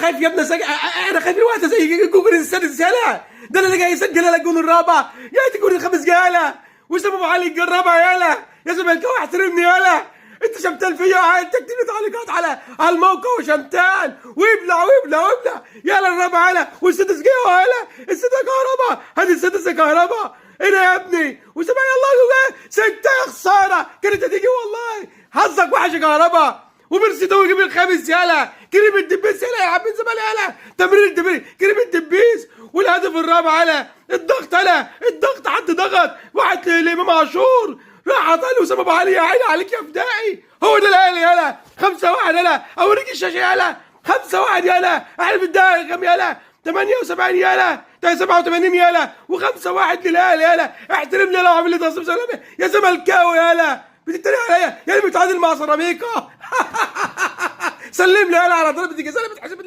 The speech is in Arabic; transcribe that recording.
خايف يا ابني انا خايف الوقت زي جوجل السادس يالا. ده انا اللي جاي يسجل يالا الجون الرابع يا تقول الخامس يالا. وسام ابو علي يجربها يالا. يا زملكاوي احترمني يالا. انت شمتان فيا، انت تكتب لي تعليقات على الموقع وشمتان ويبلع ويبلع ويبلع. يالا الرابع يالا والسادس جه يالا. السادس كهرباء، هذه السادس كهرباء. ايه ده يا ابني؟ وسام يلا ستة يا خساره كانت هتيجي والله. حظك وحش يا كهرباء. وميرسي تو يجيب الخامس يالا. كريم الدبيس يالا يا عم زمان يالا. تمرير الدبيس كريم الدبيس. والهدف الرابع يالا. الضغط يالا، الضغط حد ضغط واحد لامام عاشور راح عطاني وسام ابو علي. يا عيني عليك يا فدائي. هو ده الاهلي يالا. 5-1 يالا. اوريك الشاشه يالا. 5-1 يالا. احنا الدقيقه كام يالا؟ 78 يالا. 87 يالا. و5-1 للاهلي يالا. احترمني يالا وعامل لي تصميم سلامي يا زملكاوي يالا. بتتريق عليا يا اللي بتعادل مع سيراميكا. سلم لي يالا على ضربه الجزاء اللي بتحسب.